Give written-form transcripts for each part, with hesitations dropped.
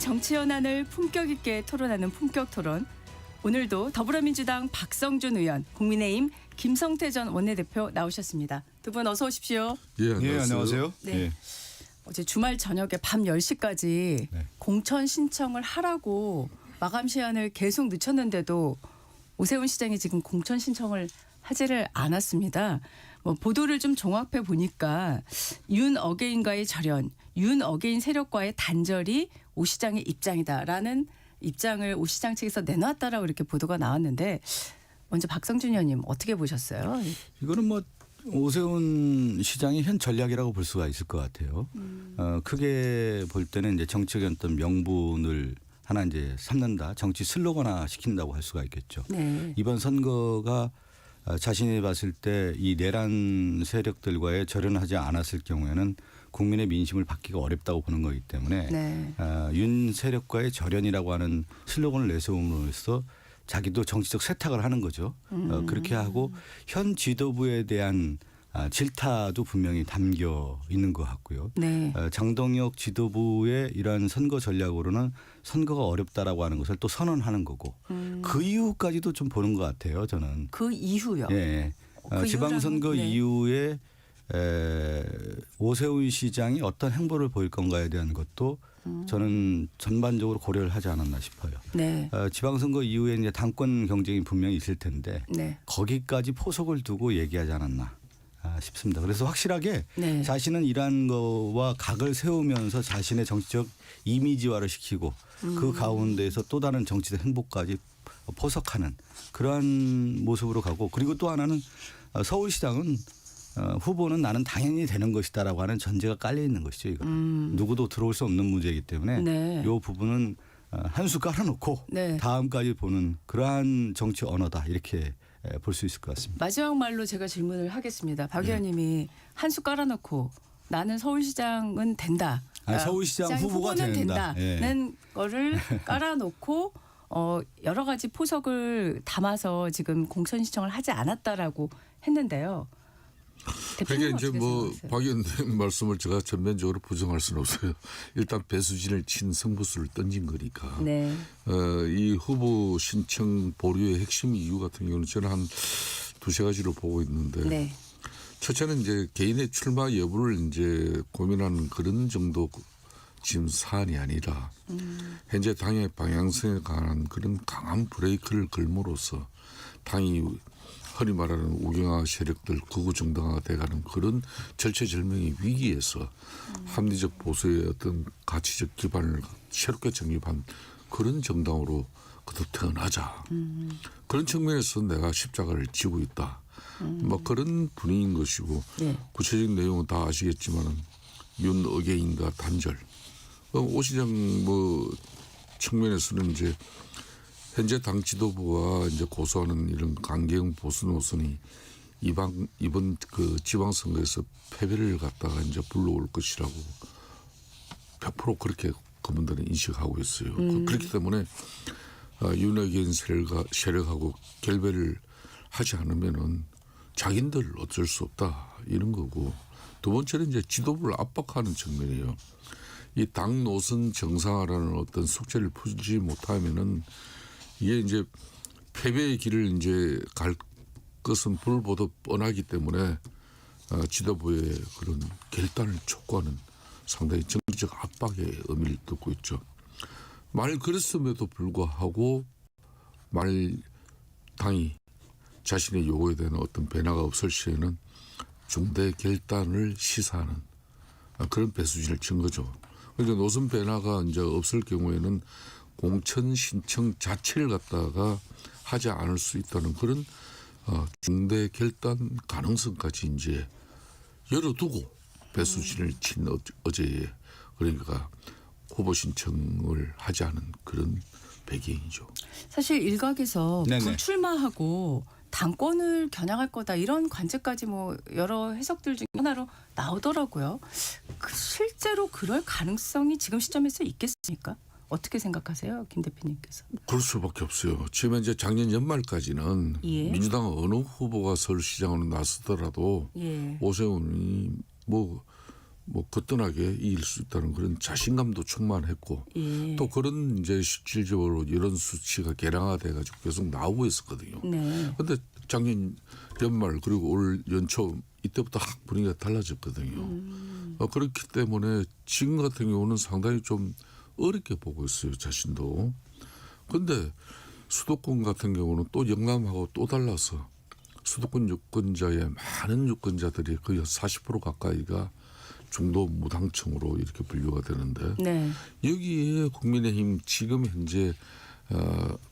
정치 현안을 품격 있게 토론하는 품격 토론. 오늘도 더불어민주당 박성준 의원, 국민의힘 김성태 전 원내대표 나오셨습니다. 두 분 어서 오십시오. 예, 안녕하세요. 예, 안녕하세요. 네. 예. 어제 주말 저녁에 밤 10시까지 네. 공천 신청을 하라고 마감 시한을 계속 늦췄는데도 오세훈 시장이 지금 공천 신청을 하지를 않았습니다. 보도를 좀 종합해 보니까 윤 어게인과의 절연, 윤 어게인 세력과의 단절이 오 시장의 입장이다라는 입장을 오 시장 측에서 내놨다라고 이렇게 보도가 나왔는데 먼저 박성준 의원님 어떻게 보셨어요? 이거는 뭐 오세훈 시장의 현 전략이라고 볼 수가 있을 것 같아요. 크게 볼 때는 이제 정책의 어떤 명분을 하나 이제 삼는다, 정치 슬로건화 시킨다고 할 수가 있겠죠. 네. 이번 선거가 자신이 봤을 때 이 내란 세력들과의 절연하지 않았을 경우에는 국민의 민심을 받기가 어렵다고 보는 거기 때문에 네. 윤 세력과의 절연이라고 하는 슬로건을 내세움으로써 자기도 정치적 세탁을 하는 거죠. 그렇게 하고 현 지도부에 대한 질타도 분명히 담겨 있는 것 같고요. 네. 장동혁 지도부의 이러한 선거 전략으로는 선거가 어렵다라고 하는 것을 또 선언하는 거고 그 이후까지도 좀 보는 것 같아요. 저는. 그 이후요. 예. 그 지방선거 이후라면, 네. 이후에 오세훈 시장이 어떤 행보를 보일 건가에 대한 것도 저는 전반적으로 고려를 하지 않았나 싶어요. 네. 지방선거 이후에 이제 당권 경쟁이 분명히 있을 텐데 네. 거기까지 포석을 두고 얘기하지 않았나 싶습니다. 그래서 확실하게 네. 자신은 이러한 거와 각을 세우면서 자신의 정치적 이미지화를 시키고 그 가운데에서 또 다른 정치적 행보까지 포석하는 그러한 모습으로 가고, 그리고 또 하나는 서울시장은 후보는 나는 당연히 되는 것이다라고 하는 전제가 깔려 있는 것이죠. 이거 누구도 들어올 수 없는 문제이기 때문에 네. 이 부분은 한 수 깔아놓고 네. 다음까지 보는 그러한 정치 언어다, 이렇게 볼 수 있을 것 같습니다. 마지막 말로 제가 질문을 하겠습니다. 박 의원님이 한 수 깔아놓고 나는 서울시장은 된다. 서울시장 시장 후보가 후보는 된다. 된다는 거를 깔아놓고 여러 가지 포석을 담아서 지금 공천 신청을 하지 않았다라고 했는데요. 그게 대표님은 이제 어떻게 뭐 생각하세요? 박 의원님 말씀을 제가 전면적으로 부정할 수는 없어요. 일단 배수진을 친 승부수를 던진 거니까. 네. 이 후보 신청 보류의 핵심 이유 같은 경우는 저는 한 두세 가지로 보고 있는데, 네. 첫째는 이제 개인의 출마 여부를 이제 고민하는 그런 정도 지금 사안이 아니라 현재 당의 방향성에 관한 그런 강한 브레이크를 걸므로써 당이 흔히 말하는 우경화 세력들 극우 정당화가 돼가는 그런 절체절명의 위기에서 합리적 보수의 어떤 가치적 기반을 새롭게 정립한 그런 정당으로 그도 태어나자. 그런 측면에서 내가 십자가를 지고 있다. 뭐 그런 분위기인 것이고, 네. 구체적인 내용은 다 아시겠지만은 윤 어게인과 단절. 오 시장 뭐 측면에서는 이제 현재 당 지도부가 이제 고수하는 이런 강경 보수 노선이 이번 그 지방선거에서 패배를 갖다가 이제 불러올 것이라고 100% 그렇게 그분들은 인식하고 있어요. 그렇기 때문에 윤핵인 세력하고 결별을 하지 않으면은 자기들 어쩔 수 없다, 이런 거고, 두 번째는 이제 지도부를 압박하는 측면이에요. 이 당 노선 정상화라는 어떤 숙제를 풀지 못하면은 이게 이제 패배의 길을 이제 갈 것은 불보듯 뻔하기 때문에 지도부의 그런 결단을 촉구하는 상당히 정치적 압박의 의미를 듣고 있죠. 말 그랬음에도 불구하고 당이 자신의 요구에 대한 어떤 변화가 없을 시에는 중대 결단을 시사하는 그런 배수진을 친 거죠. 그러니까 노선 변화가 이제 없을 경우에는 공천 신청 자체를 갖다가 하지 않을 수 있다는 그런 중대 결단 가능성까지 이제 열어두고 배수진을 친 어제에, 그러니까 후보 신청을 하지 않은 그런 배경이죠. 사실 일각에서 네네. 불출마하고 당권을 겨냥할 거다, 이런 관측까지 뭐 여러 해석들 중에 하나로 나오더라고요. 실제로 그럴 가능성이 지금 시점에서 있겠습니까? 어떻게 생각하세요, 김 대표님께서? 그럴 수밖에 없어요. 지금 이제 작년 연말까지는 예. 민주당 어느 후보가 서울시장으로 나서더라도 예. 오세훈이 뭐 뭐 거뜬하게 이길 수 있다는 그런 자신감도 충만했고 예. 또 그런 이제 실질적으로 이런 수치가 개량화돼 가지고 계속 나오고 있었거든요. 네. 근데 작년 연말 그리고 올 연초 이때부터 확 분위기가 달라졌거든요. 그렇기 때문에 지금 같은 경우는 상당히 좀 어렵게 보고 있어요. 자신도. 근데 수도권 같은 경우는 또 영남하고 또 달라서 수도권 유권자의 많은 유권자들이 거의 40% 가까이가 중도 무당층으로 이렇게 분류가 되는데 네. 여기에 국민의힘 지금 현재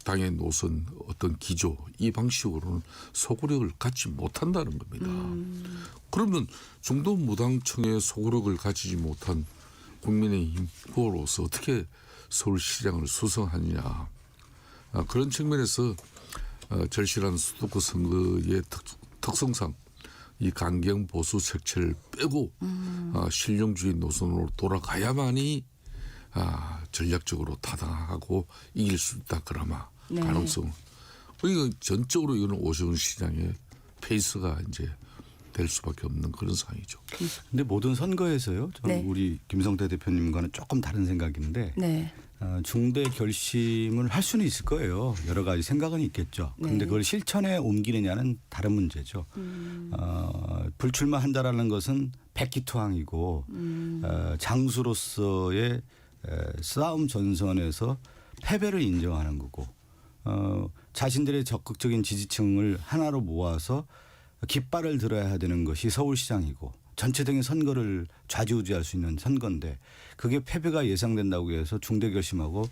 당의 노선 어떤 기조 이 방식으로는 소구력을 갖지 못한다는 겁니다. 그러면 중도 무당층의 소구력을 가지지 못한 국민의힘 후보로서 어떻게 서울시장을 수성하느냐. 그런 측면에서 절실한 수도권 선거의 특성상 이 강경 보수 색채를 빼고 실용주의 노선으로 돌아가야만이 전략적으로 타당하고 이길 수 있다. 그나마 네. 가능성. 그러니까 전적으로 이거는 오세훈 시장의 페이스가 이제 될 수밖에 없는 그런 상황이죠. 근데 모든 선거에서요. 저는 네. 우리 김성태 대표님과는 조금 다른 생각인데 네. 중대 결심을 할 수는 있을 거예요. 여러 가지 생각은 있겠죠. 그런데 네. 그걸 실천에 옮기느냐는 다른 문제죠. 불출마한다라는 것은 백기투항이고 장수로서의 싸움 전선에서 패배를 인정하는 거고 자신들의 적극적인 지지층을 하나로 모아서 깃발을 들어야 되는 것이 서울시장이고 전체적인 선거를 좌지우지할 수 있는 선거인데 그게 패배가 예상된다고 해서 중대 결심하고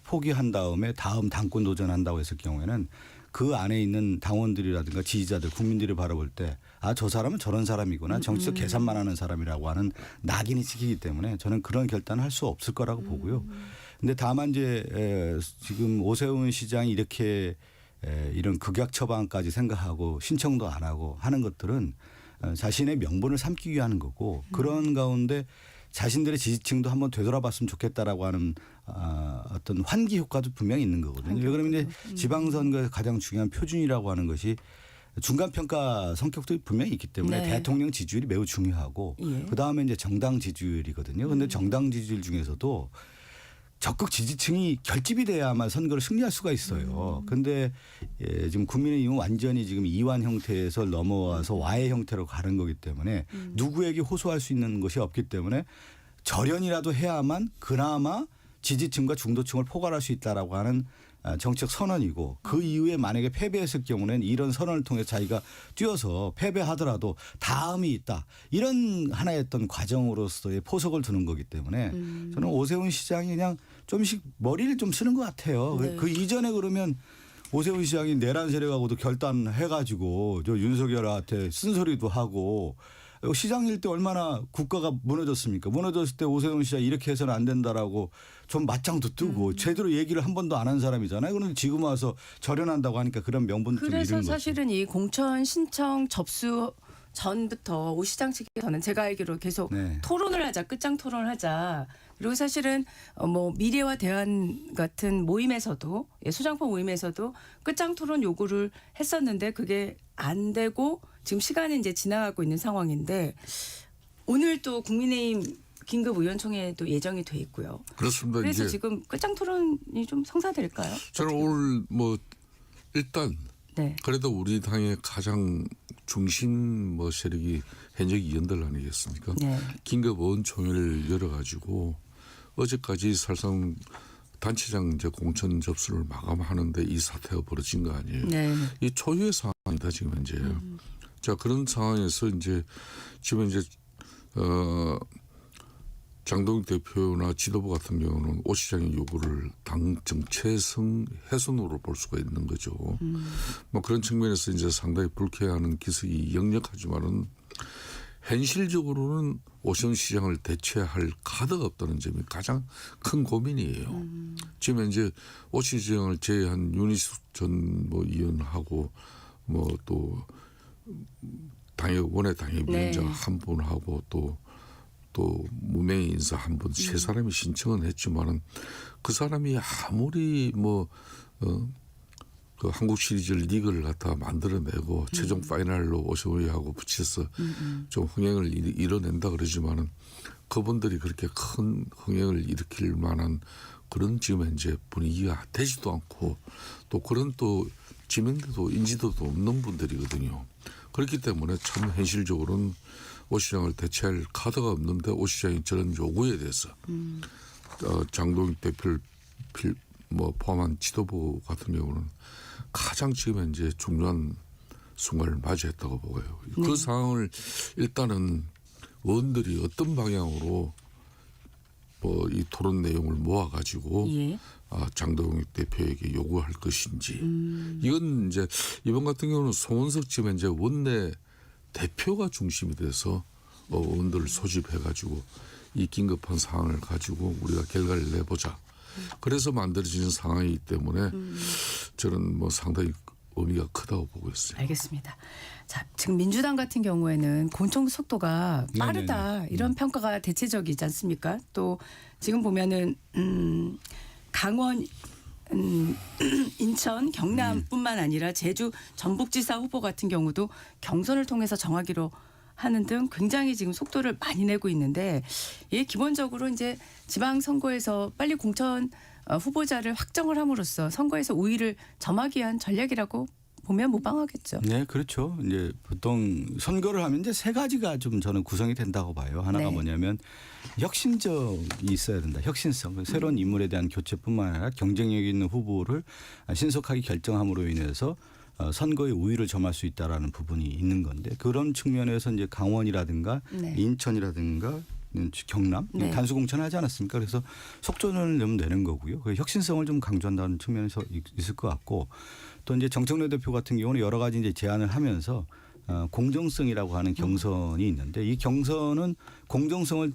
포기한 다음에 다음 당권 도전한다고 했을 경우에는 그 안에 있는 당원들이라든가 지지자들 국민들이 바라볼 때 아, 저 사람은 저런 사람이구나 정치적 계산만 하는 사람이라고 하는 낙인이 찍히기 때문에 저는 그런 결단을 할 수 없을 거라고 보고요. 근데 다만 이제 지금 오세훈 시장이 이렇게 이런 극약 처방까지 생각하고 신청도 안 하고 하는 것들은 자신의 명분을 삼기 위한 거고 그런 가운데 자신들의 지지층도 한번 되돌아봤으면 좋겠다라고 하는 어떤 환기 효과도 분명히 있는 거거든요. 왜 그러면 이제 지방선거에서 가장 중요한 표준이라고 하는 것이 중간평가 성격도 분명히 있기 때문에 네. 대통령 지지율이 매우 중요하고 예. 그다음에 이제 정당 지지율이거든요. 그런데 정당 지지율 중에서도 적극 지지층이 결집이 돼야만 선거를 승리할 수가 있어요. 그런데 지금 국민의힘은 완전히 지금 이완 형태에서 넘어와서 와해 형태로 가는 거기 때문에 누구에게 호소할 수 있는 것이 없기 때문에 절연이라도 해야만 그나마 지지층과 중도층을 포괄할 수 있다라고 하는 정책 선언이고 그 이후에 만약에 패배했을 경우는 이런 선언을 통해 자기가 뛰어서 패배하더라도 다음이 있다. 이런 하나의 어떤 과정으로서의 포석을 두는 거기 때문에 저는 오세훈 시장이 그냥 좀씩 머리를 좀 쓰는 것 같아요. 네. 그 이전에 그러면 오세훈 시장이 내란 세력하고도 결단해가지고 저 윤석열한테 쓴소리도 하고 시장일 때 얼마나 국가가 무너졌습니까? 무너졌을 때 오세훈 시장 이렇게 해서는 안 된다라고 좀 맞짱도 뜨고 제대로 얘기를 한 번도 안 한 사람이잖아요. 그런데 지금 와서 절연한다고 하니까 그런 명분도 좀 잃은 그래서 거죠. 사실은 이 공천 신청 접수 전부터 오 시장 측에서는 제가 알기로 계속 네. 토론을 하자, 끝장 토론을 하자. 그리고 사실은 뭐 미래와 대안 같은 모임에서도 소장포 모임에서도 끝장 토론 요구를 했었는데 그게 안 되고 지금 시간이 이제 지나가고 있는 상황인데 오늘 또 국민의힘 긴급 의원총회도 예정이 돼 있고요. 그렇습니다. 그래서 이제 지금 끝장 토론이 좀 성사될까요? 저는 오늘 뭐 일단 네. 그래도 우리 당의 가장 중심 뭐 세력이 현역 의원들 아니겠습니까? 네. 긴급 의원총회를 열어가지고 어제까지 사실상 단체장 이제 공천 접수를 마감하는데 이 사태가 벌어진 거 아니에요? 네. 이 초유의 상황이다 지금 현재. 자 그런 상황에서 이제 지금 이제 장동익 대표나 지도부 같은 경우는 오 시장의 요구를 당 정체성 훼손으로 볼 수가 있는 거죠. 뭐 그런 측면에서 이제 상당히 불쾌해하는 기색이 역력하지만은 현실적으로는 오세훈 시장을 대체할 카드가 없다는 점이 가장 큰 고민이에요. 지금 이제 오 시장을 제외한 윤희숙 전 뭐 의원하고 뭐 또 원외 당협위원장 네. 한 분하고 또 무명의 인사 한 분 세 사람이 신청은 했지만은 그 사람이 아무리 뭐 그 한국 시리즈 리그를 갖다 만들어내고 최종 파이널로 오세훈이하고 붙여서 좀 흥행을 이뤄낸다 그러지만은 그분들이 그렇게 큰 흥행을 일으킬 만한 그런 지금 현재 분위기가 되지도 않고 또 그런 또 지명도도 인지도도 없는 분들이거든요. 그렇기 때문에 참 현실적으로는 오 시장을 대체할 카드가 없는데 오 시장이 저런 요구에 대해서 장동익 대표를 포함한 지도부 같은 경우는 가장 지금 현재 중요한 순간을 맞이했다고 보고요. 그 상황을 일단은 의원들이 어떤 방향으로 이 토론 내용을 모아가지고 예. 장동익 대표에게 요구할 것인지 이건 이제 이번 같은 경우는 송원석 지금 이제 원내 대표가 중심이 돼서 의원들을 소집해가지고 이 긴급한 상황을 가지고 우리가 결과를 내보자. 그래서 만들어지는 상황이기 때문에 저는 상당히 의미가 크다고 보고 있어요. 알겠습니다. 자, 지금 민주당 같은 경우에는 공천 속도가 빠르다 이런 평가가 대체적이지 않습니까? 또 지금 보면은 강원, 인천, 경남뿐만 아니라 제주 전북지사 후보 같은 경우도 경선을 통해서 정하기로 하는 등 굉장히 지금 속도를 많이 내고 있는데 예, 기본적으로 이제 지방선거에서 빨리 공천 후보자를 확정을 함으로써 선거에서 우위를 점하기 위한 전략이라고 보면 무방하겠죠. 네, 그렇죠. 이제 보통 선거를 하면 이제 세 가지가 좀 저는 구성이 된다고 봐요. 하나가 네. 뭐냐면 혁신적이 있어야 된다. 혁신성. 새로운 인물에 대한 교체뿐만 아니라 경쟁력 있는 후보를 신속하게 결정함으로 인해서 선거의 우위를 점할 수 있다라는 부분이 있는 건데 그런 측면에서 이제 강원이라든가 네. 인천이라든가 경남 네. 단수 공천을 하지 않았습니까? 그래서 속전을 좀 내는 거고요. 그 혁신성을 좀 강조한다는 측면에서 있을 것 같고 또 이제 정청래 대표 같은 경우는 여러 가지 이제 제안을 하면서 공정성이라고 하는 경선이 있는데 이 경선은 공정성을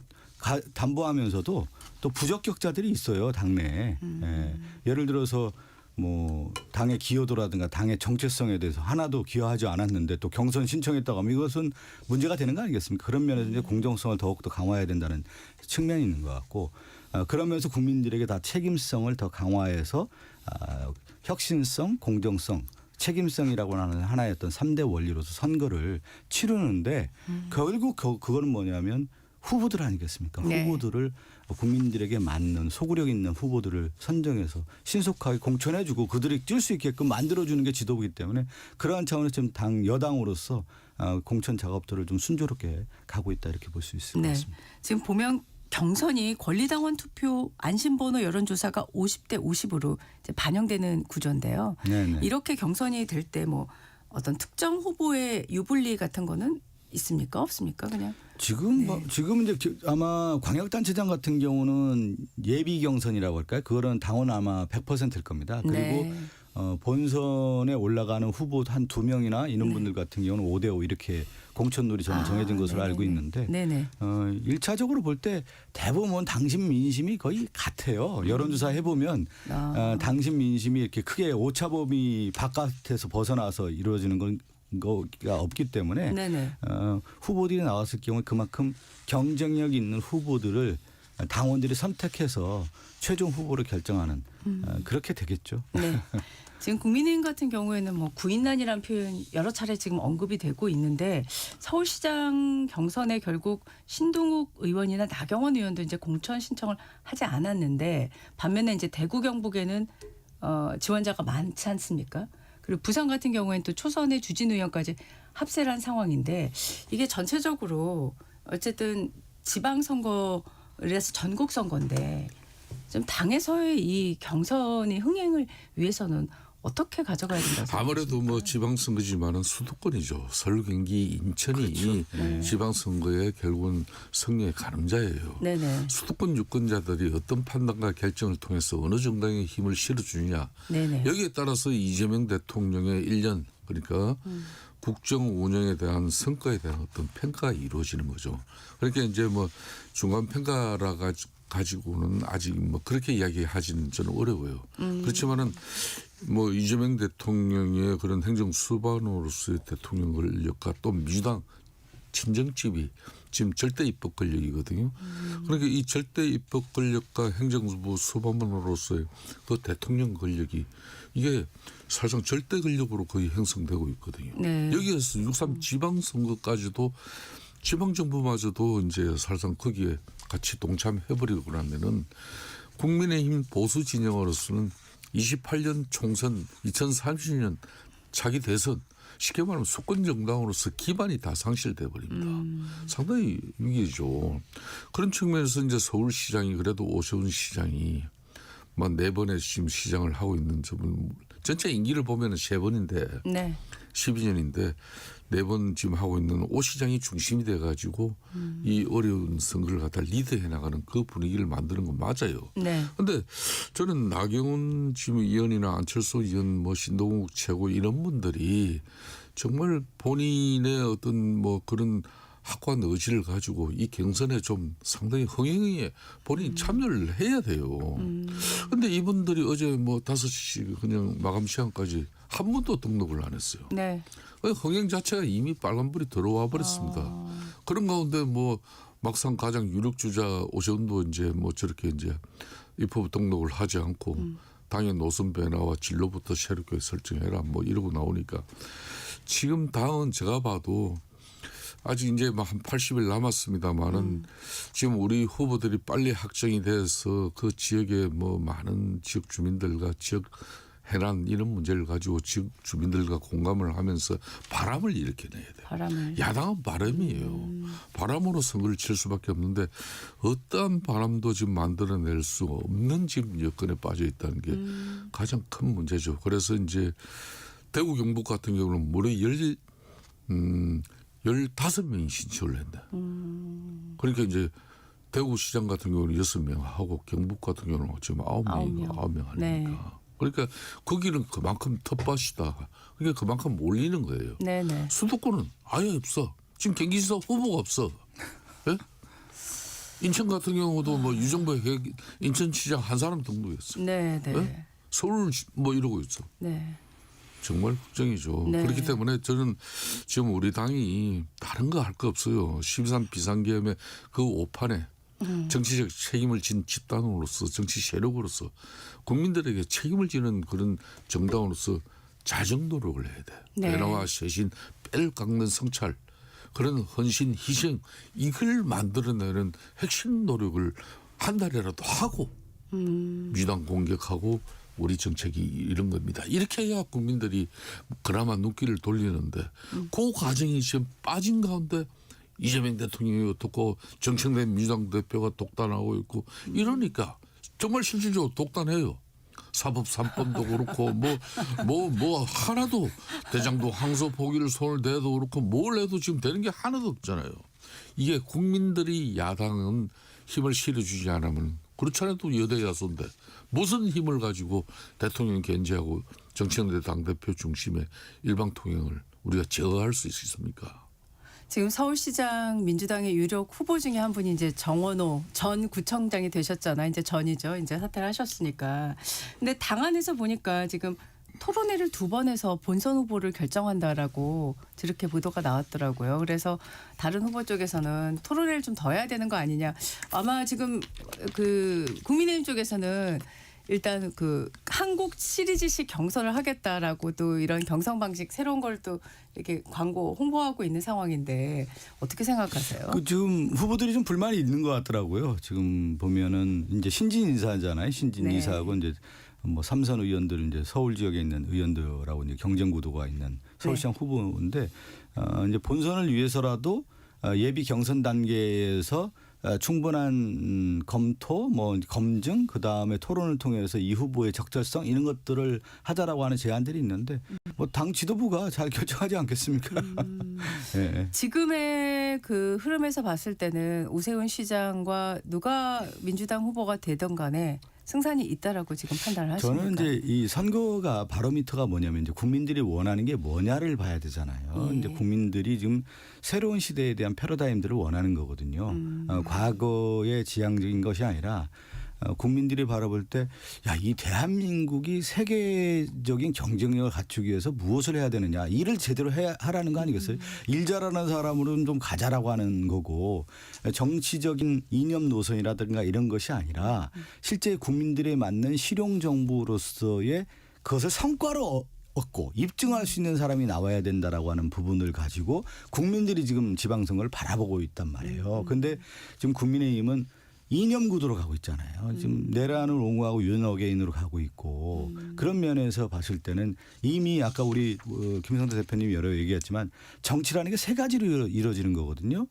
담보하면서도 또 부적격자들이 있어요 당내에. 예를 들어서 당의 기여도라든가 당의 정체성에 대해서 하나도 기여하지 않았는데 또 경선 신청했다고 하면 이것은 문제가 되는 거 아니겠습니까? 그런 면에서 이제 공정성을 더욱더 강화해야 된다는 측면이 있는 것 같고 그러면서 국민들에게 다 책임성을 더 강화해서 혁신성, 공정성, 책임성이라고 하는 하나의 어떤 3대 원리로서 선거를 치르는데 결국 그거는 뭐냐면 후보들 아니겠습니까? 네. 후보들을 국민들에게 맞는 소구력 있는 후보들을 선정해서 신속하게 공천해주고 그들이 뛸 수 있게끔 만들어주는 게 지도부이기 때문에 그러한 차원에서 지금 여당으로서 공천 작업들을 좀 순조롭게 가고 있다 이렇게 볼 수 있을 것 같습니다. 지금 보면 경선이 권리당원 투표 안심번호 여론조사가 50대 50으로 이제 반영되는 구조인데요. 네네. 이렇게 경선이 될 때 어떤 특정 후보의 유불리 같은 거는 있습니까? 없습니까? 그냥. 지금 이제 아마 광역단체장 같은 경우는 예비 경선이라고 할까요? 그거는 당원 아마 100%일 겁니다. 그리고 네. 본선에 올라가는 후보 한 2명이나 이런 분들 같은 경우는 5대5 이렇게 공천룰이 저는 정해진 것으로 알고 있는데 네네. 1차적으로 볼 때 대부분 당심 민심이 거의 같아요. 여론조사 해보면 당심 민심이 이렇게 크게 오차범위 바깥에서 벗어나서 이루어지는 거가 없기 때문에 네네. 후보들이 나왔을 경우에 그만큼 경쟁력 있는 후보들을 당원들이 선택해서 최종 후보를 결정하는 그렇게 되겠죠. 네. 지금 국민의힘 같은 경우에는 구인난이라는 표현 여러 차례 지금 언급이 되고 있는데 서울시장 경선에 결국 신동욱 의원이나 나경원 의원도 이제 공천 신청을 하지 않았는데 반면에 이제 대구 경북에는 지원자가 많지 않습니까? 그리고 부산 같은 경우에는 또 초선의 주진우 의원까지 합세를 한 상황인데 이게 전체적으로 어쨌든 지방선거라서 전국선거인데 좀 당에서의 이 경선의 흥행을 위해서는 어떻게 가져가야 된다고 생각하십니까? 아무래도 지방선거지만은 수도권이죠. 서울, 경기, 인천이 지방선거에 결국은 승리의 가늠자예요. 네네. 수도권 유권자들이 어떤 판단과 결정을 통해서 어느 정당의 힘을 실어주느냐. 네네. 여기에 따라서 이재명 대통령의 1년 그러니까 국정 운영에 대한 성과에 대한 어떤 평가가 이루어지는 거죠. 그러니까 이제 중간 평가라 가지고는 아직 그렇게 이야기하지는 저는 어려워요. 그렇지만은 이재명 대통령의 그런 행정 수반으로서의 대통령 권력과 또 민주당 친정집이 지금 절대 입법 권력이거든요. 그러니까 이 절대 입법 권력과 행정부 수반으로서의 그 대통령 권력이 이게 사실상 절대 권력으로 거의 형성되고 있거든요. 네. 여기에서 6.3 지방선거까지도 지방정부마저도 이제 사실상 거기에 같이 동참해버리고 나면은 국민의힘 보수 진영으로서는 28년 총선, 2030년 차기 대선 쉽게 말하면 수권 정당으로서 기반이 다 상실돼 버립니다. 상당히 위기죠. 그런 측면에서 이제 서울시장이 그래도 오세훈 시장이 막 4번의 지금 시장을 하고 있는 점은 전체 임기를 보면은 3번인데 네. 12년인데 4번 지금 하고 있는 오 시장이 중심이 돼가지고 이 어려운 선거를 갖다 리드해 나가는 그 분위기를 만드는 건 맞아요. 네. 근데 저는 나경원 지금 의원이나 안철수 의원 뭐 신동욱 최고 이런 분들이 정말 본인의 어떤 뭐 그런 확고한 의지를 가지고 이 경선에 좀 상당히 흥행에 본인이 참여를 해야 돼요. 근데 이분들이 어제 뭐 5시 그냥 마감 시간까지 한 번도 등록을 안 했어요. 네. 흥행 자체가 이미 빨간불이 들어와 버렸습니다. 그런 가운데 뭐 막상 가장 유력 주자 오세훈도 이제 뭐 저렇게 이제 입법 등록을 하지 않고 당연 노선 변화와 진로부터 새롭게 설정해라 뭐 이러고 나오니까 지금 당은 제가 봐도 아직 이제 막 한 80일 남았습니다만은 지금 우리 후보들이 빨리 확정이 돼서 그 지역의 뭐 많은 지역 주민들과 지역 해난 이런 문제를 가지고 지역 주민들과 공감을 하면서 바람을 일으켜내야 돼요. 바람을. 야당은 바람이에요. 바람으로 선거를 칠 수밖에 없는데 어떠한 바람도 지금 만들어낼 수 없는 지금 여건에 빠져 있다는 게 가장 큰 문제죠. 그래서 이제 대구 경북 같은 경우는 무려 15명이 신청을 했네. 그러니까 이제 대구시장 같은 경우는 6명 하고 경북 같은 경우는 지금 9명 아닙니까? 네. 그러니까 거기는 그만큼 텃밭이다. 그러니까 그만큼 몰리는 거예요. 네네. 수도권은 아예 없어. 지금 경기지사 후보가 없어. 예? 인천 같은 경우도 뭐 유정부 인천시장 한 사람 등록했어. 네네. 예? 서울 뭐 이러고 있어. 네. 정말 걱정이죠. 네. 그렇기 때문에 저는 지금 우리 당이 다른 거 할 거 없어요. 12.3 비상계엄의 그 오판에 정치적 책임을 진 집단으로서 정치 세력으로서 국민들에게 책임을 지는 그런 정당으로서 자정 노력을 해야 돼. 네. 변화와 쇄신, 뼈를 깎는 성찰, 그런 헌신, 희생 이걸 만들어내는 핵심 노력을 한 달이라도 하고 민주당 공격하고 우리 정책이 이런 겁니다. 이렇게 해야 국민들이 그나마 눈길을 돌리는데 그 과정이 지금 빠진 가운데 이재명 대통령이 어떻고 정청래 민주당 대표가 독단하고 있고 이러니까 정말 실질적으로 독단해요. 사법 3법도 그렇고 뭐 하나도 대장도 항소 포기를 손을 대도 그렇고 뭘 해도 지금 되는 게 하나도 없잖아요. 이게 국민들이 야당은 힘을 실어주지 않으면 그렇지 않아도 여대 야소인데 무슨 힘을 가지고 대통령 견제하고 정청래 당대표 중심의 일방통행을 우리가 제어할 수 있습니까? 지금 서울시장 민주당의 유력 후보 중에 한 분이 이제 정원호 전 구청장이 되셨잖아요. 이제 전이죠. 이제 사퇴를 하셨으니까. 근데 당 안에서 보니까 지금 토론회를 2번 해서 본선 후보를 결정한다라고 저렇게 보도가 나왔더라고요. 그래서 다른 후보 쪽에서는 토론회를 좀 더 해야 되는 거 아니냐. 아마 지금 그 국민의힘 쪽에서는 일단 그 한국 시리즈식 경선을 하겠다라고 또 이런 경선 방식 새로운 걸 또 이렇게 광고 홍보하고 있는 상황인데 어떻게 생각하세요? 그 지금 후보들이 좀 불만이 있는 것 같더라고요. 지금 보면은 이제 신진 인사잖아요. 신진 네. 인사하고 이제 뭐 삼선 의원들 이제 서울 지역에 있는 의원들하고 이제 경쟁 구도가 있는 서울시장 후보인데 이제 본선을 위해서라도 예비 경선 단계에서 충분한 검토, 뭐 검증, 그 다음에 토론을 통해서 이 후보의 적절성 이런 것들을 하자라고 하는 제안들이 있는데 뭐 당 지도부가 잘 결정하지 않겠습니까? 네. 지금의 그 흐름에서 봤을 때는 오세훈 시장과 누가 민주당 후보가 되든 간에 승산이 있다라고 지금 판단을 하십니까? 저는 이제 이 선거가 바로미터가 뭐냐면 이제 국민들이 원하는 게 뭐냐를 봐야 되잖아요. 예. 이제 국민들이 지금 새로운 시대에 대한 패러다임들을 원하는 거거든요. 과거의 지향적인 것이 아니라 국민들이 바라볼 때 야, 이 대한민국이 세계적인 경쟁력을 갖추기 위해서 무엇을 해야 되느냐. 일을 제대로 하라는 거 아니겠어요. 일 잘하는 사람으로는 좀 가자라고 하는 거고 정치적인 이념 노선이라든가 이런 것이 아니라 실제 국민들에 맞는 실용 정부로서의 그것을 성과로 얻고 입증할 수 있는 사람이 나와야 된다라고 하는 부분을 가지고 국민들이 지금 지방선거를 바라보고 있단 말이에요. 그런데 지금 국민의힘은 이념 구도로 가고 있잖아요. 지금 내란을 옹호하고 윤어게인으로 가고 있고 그런 면에서 봤을 때는 이미 아까 우리 김성태 대표님이 여러 얘기했지만 정치라는 게 세 가지로 이루어지는 거거든요.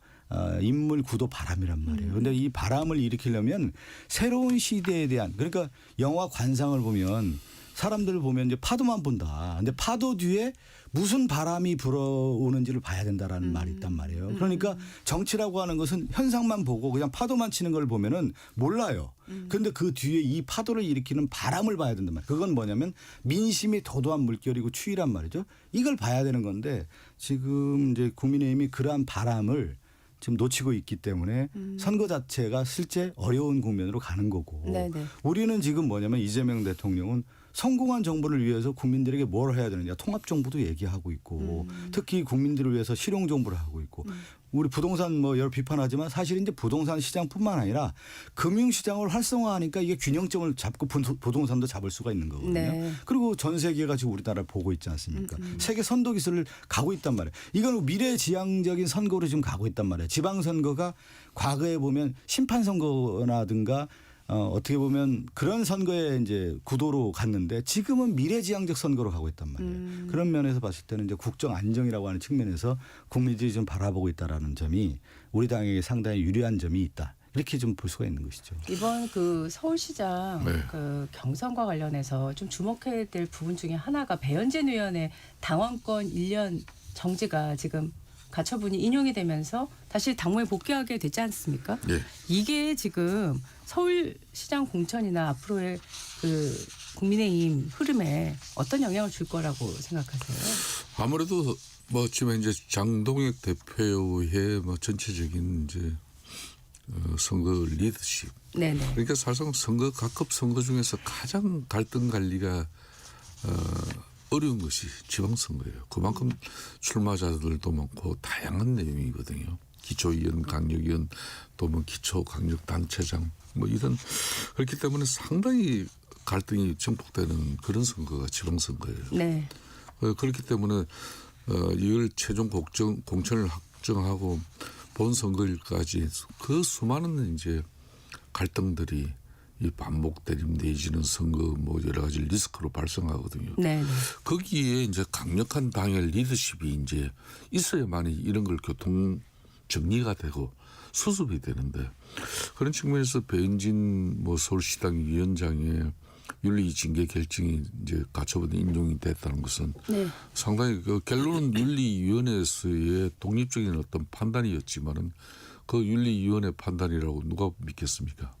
인물, 구도, 바람이란 말이에요. 그런데 이 바람을 일으키려면 새로운 시대에 대한 그러니까 영화 관상을 보면 사람들을 보면 이제 파도만 본다. 근데 파도 뒤에 무슨 바람이 불어오는지를 봐야 된다라는 말이 있단 말이에요. 그러니까 정치라고 하는 것은 현상만 보고 그냥 파도만 치는 걸 보면은 몰라요. 그런데 그 뒤에 이 파도를 일으키는 바람을 봐야 된단 말이에요. 그건 뭐냐면 민심이 도도한 물결이고 추위란 말이죠. 이걸 봐야 되는 건데 지금 이제 국민의힘이 그러한 바람을 지금 놓치고 있기 때문에 선거 자체가 실제 어려운 국면으로 가는 거고 네네. 우리는 지금 뭐냐면 이재명 대통령은 성공한 정부를 위해서 국민들에게 뭘 해야 되느냐 통합정부도 얘기하고 있고 특히 국민들을 위해서 실용정부를 하고 있고 우리 부동산 뭐 여러 비판하지만 사실 이제 부동산 시장뿐만 아니라 금융시장을 활성화하니까 이게 균형점을 잡고 부동산도 잡을 수가 있는 거거든요. 네. 그리고 전 세계가 지금 우리나라를 보고 있지 않습니까? 세계 선도 기술을 가고 있단 말이에요. 이건 미래지향적인 선거로 지금 가고 있단 말이에요. 지방선거가 과거에 보면 심판선거라든가 어떻게 보면 그런 선거의 이제 구도로 갔는데 지금은 미래지향적 선거로 가고 있단 말이에요. 그런 면에서 봤을 때는 이제 국정 안정이라고 하는 측면에서 국민들이 좀 바라보고 있다라는 점이 우리 당에게 상당히 유리한 점이 있다. 이렇게 좀 볼 수가 있는 것이죠. 이번 그 서울시장 네. 그 경선과 관련해서 좀 주목해야 될 부분 중에 하나가 배현진 의원의 당원권 1년 정지가 지금 가처분이 인용이 되면서 다시 당무에 복귀하게 되지 않습니까? 예. 이게 지금 서울시장 공천이나 앞으로의 그 국민의힘 흐름에 어떤 영향을 줄 거라고 생각하세요? 아무래도 뭐 지금 이제 장동혁 대표의 뭐 전체적인 이제 선거 리더십. 네네. 그러니까 사실상 각급 선거 중에서 가장 갈등 관리가 어려운 것이 지방선거예요. 그만큼 출마자들도 많고 다양한 내용이거든요. 기초위원, 강력위원, 또 뭐 기초강력단체장 뭐 이런 그렇기 때문에 상당히 갈등이 증폭되는 그런 선거가 지방선거예요. 네. 그렇기 때문에 이걸 최종 공천을 확정하고 본선거일까지 그 수많은 이제 갈등들이 이 반복 대립 내지는 선거 뭐 여러 가지 리스크로 발생하거든요. 네. 거기에 이제 강력한 당의 리더십이 이제 있어야만이 이런 걸 교통 정리가 되고 수습이 되는데 그런 측면에서 배현진 뭐 서울시당 위원장의 윤리 징계 결정이 이제 가처분 인용이 됐다는 것은 네. 상당히 그 결론은 윤리위원회에서의 독립적인 어떤 판단이었지만은 그 윤리위원회 판단이라고 누가 믿겠습니까?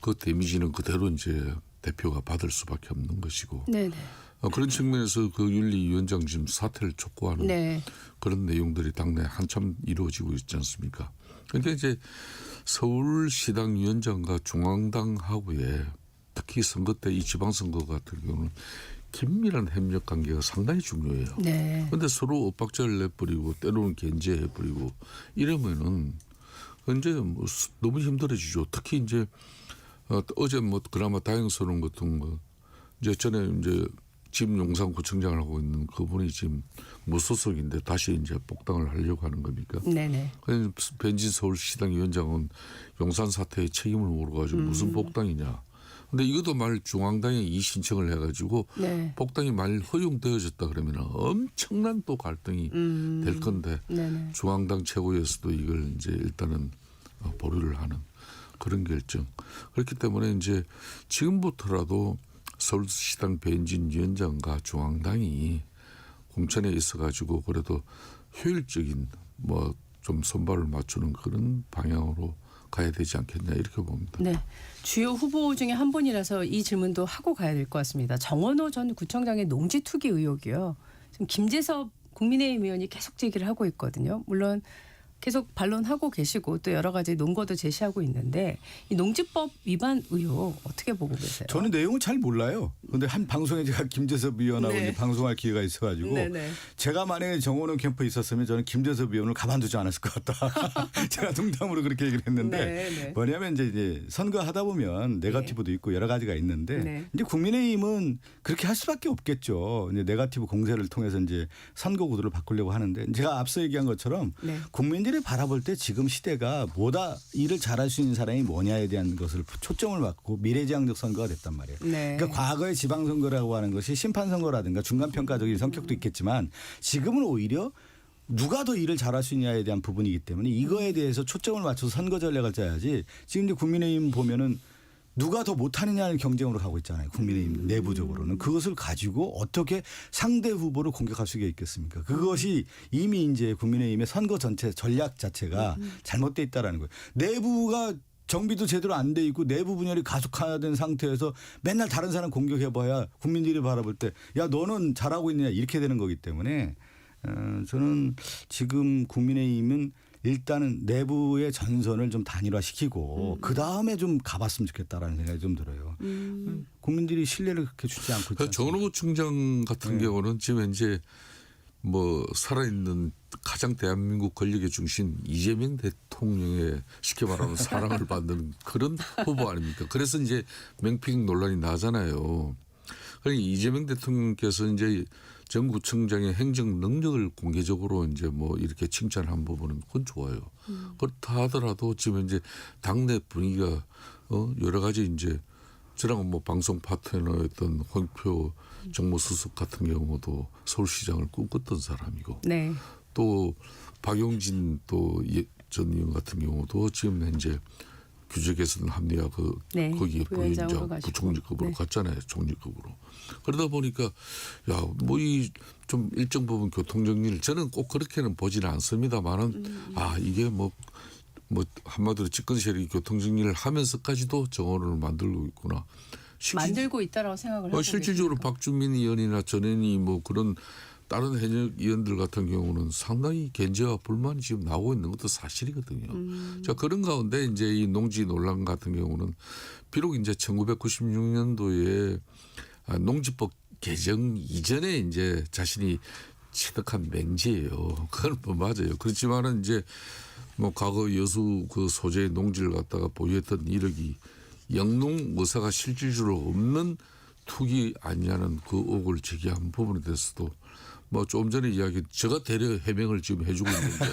그 데미지는 그대로 이제 대표가 받을 수밖에 없는 것이고. 네네. 그런 측면에서 그 윤리위원장 지금 사퇴를 촉구하는 네. 그런 내용들이 당내 한참 이루어지고 있지 않습니까? 그러니까 이제 서울시당 위원장과 중앙당하고의 특히 선거 때 이 지방선거 같은 경우는 긴밀한 협력 관계가 상당히 중요해요. 네. 그런데 서로 엇박자를 내버리고 때로는 견제해버리고 이러면은 이제 뭐 너무 힘들어지죠. 특히 이제 어제 뭐 그나마 다행스러운 것은 거 이제 전에 이제 지금 용산구청장을 하고 있는 그분이 지금 무소속인데 다시 이제 복당을 하려고 하는 겁니까? 네네. 그래서 변진 서울시당 위원장은 용산 사태의 책임을 물어가지고 무슨 복당이냐. 근데 이것도 만일 중앙당에 이 신청을 해가지고 네. 복당이 만일 허용되어졌다 그러면 엄청난 또 갈등이 될 건데 네네. 중앙당 최고위에서도 이걸 이제 일단은 보류를 하는 그런 결정. 그렇기 때문에 이제 지금부터라도 서울시당 배현진 위원장과 중앙당이 공천에 있어가지고 그래도 효율적인 뭐 좀 손발을 맞추는 그런 방향으로 가야 되지 않겠냐 이렇게 봅니다. 네. 주요 후보 중에 한 분이라서 이 질문도 하고 가야 될 것 같습니다. 정원호 전 구청장의 농지 투기 의혹이요. 지금 김재섭 국민의힘 의원이 계속 제기를 하고 있거든요. 물론 계속 반론하고 계시고 또 여러 가지 논거도 제시하고 있는데 이 농지법 위반 의혹 어떻게 보고 계세요? 저는 내용을 잘 몰라요. 그런데 한 방송에 제가 김재섭 위원하고 네. 이제 방송할 기회가 있어가지고 네네. 제가 만약에 정호원 캠프에 있었으면 저는 김재섭 위원을 가만두지 않았을 것 같다. 제가 농담으로 그렇게 얘기를 했는데 네네. 뭐냐면 이제 선거하다 보면 네거티브도 있고 여러 가지가 있는데 네. 이제 국민의힘은 그렇게 할 수밖에 없겠죠. 이제 네거티브 공세를 통해서 이제 선거 구도를 바꾸려고 하는데 제가 앞서 얘기한 것처럼 네. 국민들이 바라볼 때 지금 시대가 뭐다 일을 잘할 수 있는 사람이 뭐냐에 대한 것을 초점을 맞고 미래지향적 선거가 됐단 말이에요. 네. 그러니까 과거의 지방선거라고 하는 것이 심판선거라든가 중간평가적인 성격도 있겠지만 지금은 오히려 누가 더 일을 잘할 수 있냐에 대한 부분이기 때문에 이거에 대해서 초점을 맞춰서 선거 전략을 짜야지 지금 이제 국민의힘 보면은 누가 더 못하느냐는 경쟁으로 가고 있잖아요. 국민의힘 내부적으로는. 그것을 가지고 어떻게 상대 후보를 공격할 수가 있겠습니까? 그것이 이미 이제 국민의힘의 선거 전체 전략 자체가 잘못돼 있다라는 거예요. 내부가 정비도 제대로 안 돼 있고 내부 분열이 가속화된 상태에서 맨날 다른 사람 공격해봐야 국민들이 바라볼 때 야 너는 잘하고 있느냐 이렇게 되는 거기 때문에 저는 지금 국민의힘은 일단은 내부의 전선을 좀 단일화시키고 그다음에 좀 가봤으면 좋겠다라는 생각이 좀 들어요. 국민들이 신뢰를 그렇게 주지 않고 있지 않습니까? 정은호 총장 같은 네. 경우는 지금 현재 뭐 살아있는 가장 대한민국 권력의 중심 이재명 대통령의 쉽게 말하면 사랑을 받는 그런 후보 아닙니까? 그래서 이제 명픽 논란이 나잖아요. 그러니까 이재명 대통령께서 이제 정구청장의 행정 능력을 공개적으로 이제 뭐 이렇게 칭찬한 부분은 그건 좋아요. 그렇다 하더라도 지금 이제 당내 분위기가 여러 가지 이제 저랑 뭐 방송 파트너였던 홍표 정무수석 같은 경우도 서울시장을 꿈꿨던 사람이고 네. 또 박용진 또 전 의원 같은 경우도 지금 현재 규제 개선 합리화 네, 거기에 부위원장으로 부위원장 가시고. 부총리급으로 네. 갔잖아요. 총리급으로. 그러다 보니까 야 뭐 이 좀 일정 부분 교통 정리를 저는 꼭 그렇게는 보지는 않습니다만은 아 이게 뭐 한마디로 집권 세력이 교통 정리를 하면서까지도 정원을 만들고 있구나. 만들고 있다라고 생각을 하고 실질적으로 계십니까? 박주민 의원이나 전현희 뭐 그런 다른 현역 의원들 같은 경우는 상당히 견제와 불만이 지금 나오고 있는 것도 사실이거든요. 자 그런 가운데 이제 이 농지 논란 같은 경우는 비록 이제 1996년도에 농지법 개정 이전에 이제 자신이 취득한 맹지예요. 그건 뭐 맞아요. 그렇지만은 이제 뭐 과거 여수 그 소재의 농지를 갖다가 보유했던 이력이 영농 의사가 실질적으로 없는 투기 아니냐는 그 의혹을 제기한 부분에 대해서도 뭐 좀 전에 이야기 제가 대려 해명을 지금 해주고 있는데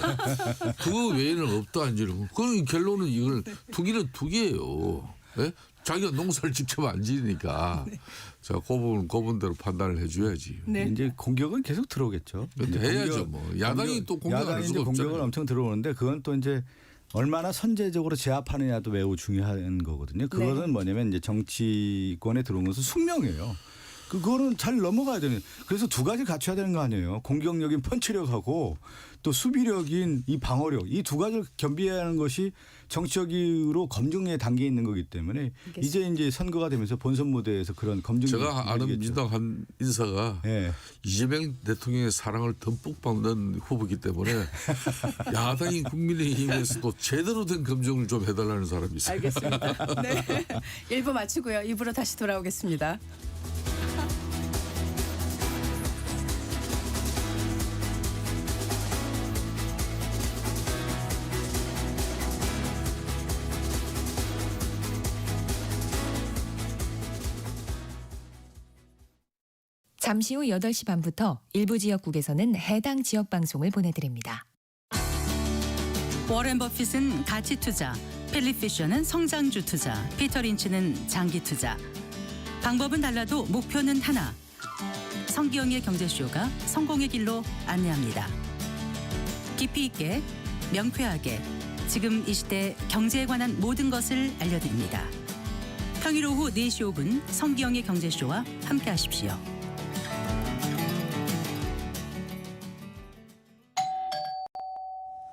그거 외에는 없다 안지는 그 결론은 이걸 투기는 투기예요. 예? 자기가 농사를 직접 안 지으니까 자 그 부분 그 부분대로 판단을 해줘야지. 네. 이제 공격은 계속 들어오겠죠. 이제 해야죠 뭐. 야당이 또 공격 안 할 야당이 수가 이제 공격을 없잖아요. 엄청 들어오는데 그건 또 이제 얼마나 선제적으로 제압하느냐도 매우 중요한 거거든요. 그거는 네. 뭐냐면 이제 정치권에 들어온 것은 숙명이에요. 그거는 잘 넘어가야 되는. 그래서 두 가지 갖춰야 되는 거 아니에요. 공격력인 펀치력하고 또 수비력인 이 방어력. 이 두 가지를 겸비해야 하는 것이 정치적으로 검증의 단계에 있는 거기 때문에 알겠습니다. 이제 선거가 되면서 본선 무대에서 그런 검증이 제가 아는 이루어지겠죠. 민주당 한 인사가 예. 이재명 대통령의 사랑을 듬뿍 받는 후보이기 때문에 야당인 국민의힘에서도 제대로 된 검증을 좀 해달라는 사람이 있어요. 알겠습니다. 네. 1부 마치고요. 2부로 다시 돌아오겠습니다. 잠시 후 8시 반부터 일부 지역국에서는 해당 지역 방송을 보내드립니다. 워렌 버핏은 가치 투자, 필립 피셔는 성장주 투자, 피터 린치는 장기 투자. 방법은 달라도 목표는 하나. 성기영의 경제쇼가 성공의 길로 안내합니다. 깊이 있게, 명쾌하게, 지금 이 시대 경제에 관한 모든 것을 알려드립니다. 평일 오후 4시 5분 성기영의 경제쇼와 함께하십시오.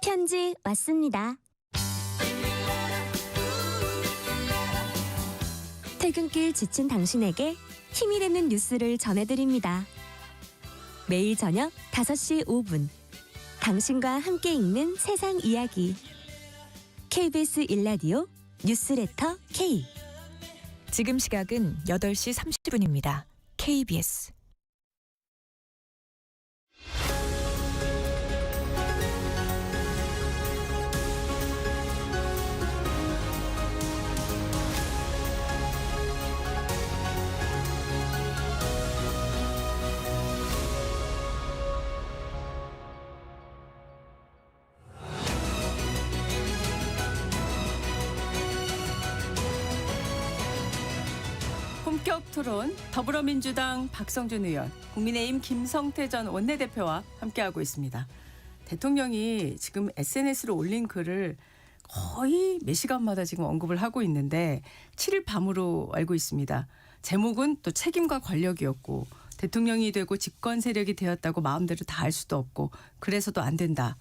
편지 왔습니다. 퇴근길 지친 당신에게 힘이 되는 뉴스를 전해드립니다. 매일 저녁 5시 5분 당신과 함께 읽는 세상 이야기. KBS 1라디오 뉴스레터 K. 지금 시각은 8시 30분입니다. KBS. 본격 토론 더불어민주당 박성준 의원, 국민의힘 김성태 전 원내대표와 함께하고 있습니다. 대통령이 지금 SNS로 올린 글을 거의 몇 시간마다 지금 언급을 하고 있는데 7일 밤으로 알고 있습니다. 제목은 또 책임과 권력이었고 대통령이 되고 집권 세력이 되었다고 마음대로 다 할 수도 없고 그래서도 안 된다.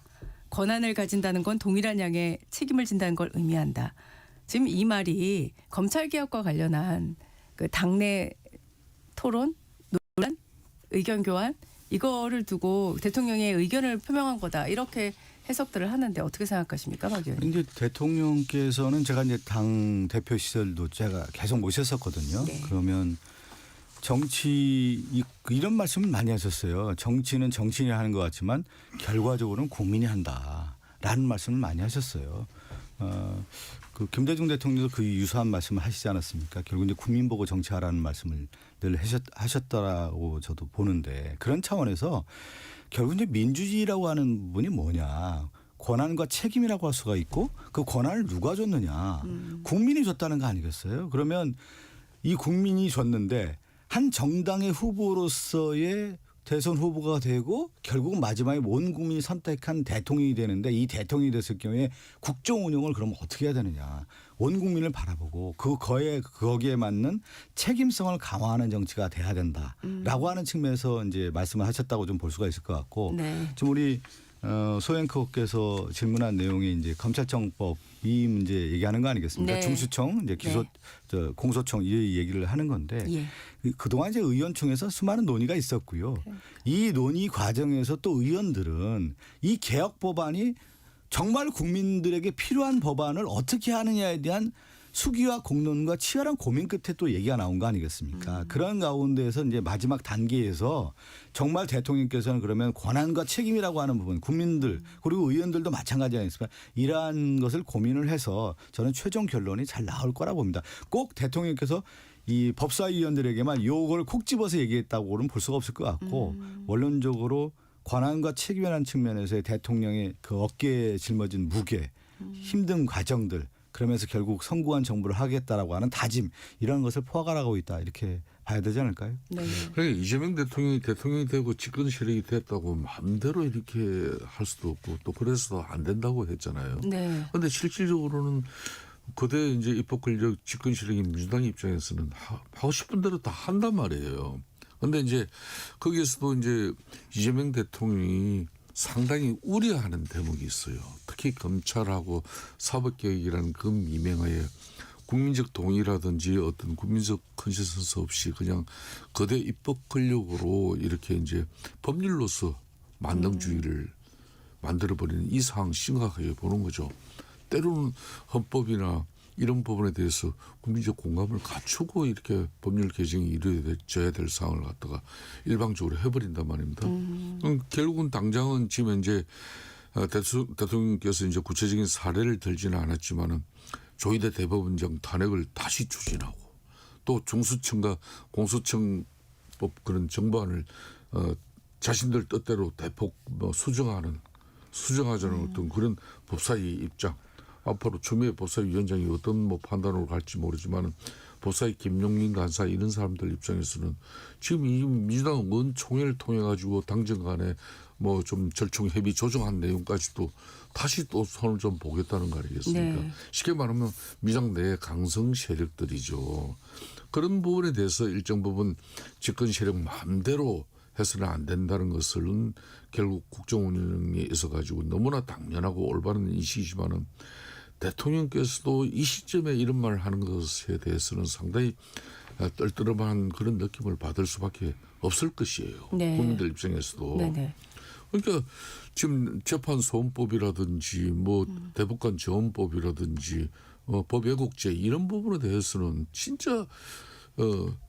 권한을 가진다는 건 동일한 양의 책임을 진다는 걸 의미한다. 지금 이 말이 검찰개혁과 관련한 그 당내 토론, 논란, 의견 교환 이거를 두고 대통령의 의견을 표명한 거다 이렇게 해석들을 하는데 어떻게 생각하십니까, 박 의원님? 이제 대통령께서는 제가 이제 당 대표 시절도 제가 계속 모셨었거든요. 네. 그러면 이런 말씀을 많이 하셨어요. 정치는 정치인이 하는 것 같지만 결과적으로는 국민이 한다라는 말씀을 많이 하셨어요. 그 김대중 대통령도 그 유사한 말씀을 하시지 않았습니까? 결국 이제 국민 보고 정치하라는 말씀을 늘 하셨다라고 저도 보는데 그런 차원에서 결국 이제 민주주의라고 하는 부분이 뭐냐? 권한과 책임이라고 할 수가 있고 그 권한을 누가 줬느냐? 국민이 줬다는 거 아니겠어요? 그러면 이 국민이 줬는데 한 정당의 후보로서의 대선 후보가 되고 결국 마지막에 온 국민이 선택한 대통령이 되는데 이 대통령이 됐을 경우에 국정 운영을 그럼 어떻게 해야 되느냐. 온 국민을 바라보고 거기에 맞는 책임성을 강화하는 정치가 돼야 된다라고 하는 측면에서 이제 말씀을 하셨다고 좀 볼 수가 있을 것 같고 네. 지금 우리 소앵커께서 질문한 내용이 이제 검찰청법 이 문제 얘기하는 거 아니겠습니까? 네. 중수청, 이제 공소청 이 얘기를 하는 건데 예. 그동안 이제 의원총회에서 수많은 논의가 있었고요. 이 논의 과정에서 또 의원들은 이 개혁 법안이 정말 국민들에게 필요한 법안을 어떻게 하느냐에 대한 수기와 공론과 치열한 고민 끝에 또 얘기가 나온 거 아니겠습니까? 그런 가운데에서 이제 마지막 단계에서 정말 대통령께서는 그러면 권한과 책임이라고 하는 부분 국민들 그리고 의원들도 마찬가지 아니겠습니까? 이러한 것을 고민을 해서 저는 최종 결론이 잘 나올 거라 봅니다. 꼭 대통령께서 이 법사위원들에게만 요걸 콕 집어서 얘기했다고는 볼 수가 없을 것 같고 원론적으로 권한과 책임이라는 측면에서의 대통령의 그 어깨에 짊어진 무게, 힘든 과정들 그러면서 결국 성공한 정부를 하겠다라고 하는 다짐 이런 것을 포괄하고 있다 이렇게 봐야 되지 않을까요? 네. 그러니까 이재명 대통령이 되고 집권 세력이 됐다고 마음대로 이렇게 할 수도 없고 또 그래서 안 된다고 했잖아요. 네. 그런데 실질적으로는 그대 이제 입법 권력 집권 세력인 민주당 입장에서는 하고 싶은 대로 다 한단 말이에요. 그런데 이제 거기에서도 이제 이재명 대통령이 상당히 우려하는 대목이 있어요. 특히 검찰하고 사법개혁이라는 그 미명하에 국민적 동의라든지 어떤 국민적 컨센서스 없이 그냥 거대 입법 권력으로 이렇게 이제 법률로서 만능주의를 만들어버리는 이 상황 심각하게 보는 거죠. 때로는 헌법이나 이런 부분에 대해서 국민적 공감을 갖추고 이렇게 법률 개정이 이루어져야 될 상황을 갖다가 일방적으로 해버린단 말입니다. 결국은 당장은 지금 현재 대통령께서 이제 구체적인 사례를 들지는 않았지만은 조희대 대법원장 탄핵을 다시 추진하고 또 중수청과 공소청법 그런 정부안을 자신들 뜻대로 대폭 수정하자는 어떤 그런 법사위 입장. 앞으로 추미애 법사위원장이 어떤 판단으로 갈지 모르지만 법사위 김용민 간사 이런 사람들 입장에서는 지금 이 민주당 의원총회를 통해 가지고 당정 간에 뭐 좀 절충 협의 조정한 내용까지도 다시 또 손을 좀 보겠다는 거 아니겠습니까? 네. 쉽게 말하면 민주당 내 강성 세력들이죠. 그런 부분에 대해서 일정 부분 집권 세력 마음대로 해서는 안 된다는 것은 결국 국정 운영에 있어 가지고 너무나 당연하고 올바른 인식이지만은 대통령께서도 이 시점에 이런 말을 하는 것에 대해서는 상당히 떨떠름한 그런 느낌을 받을 수밖에 없을 것이에요. 네. 국민들 입장에서도. 네네. 그러니까 지금 재판 소원법이라든지 뭐 대법관 지원법이라든지 법 왜곡죄 이런 부분에 대해서는 진짜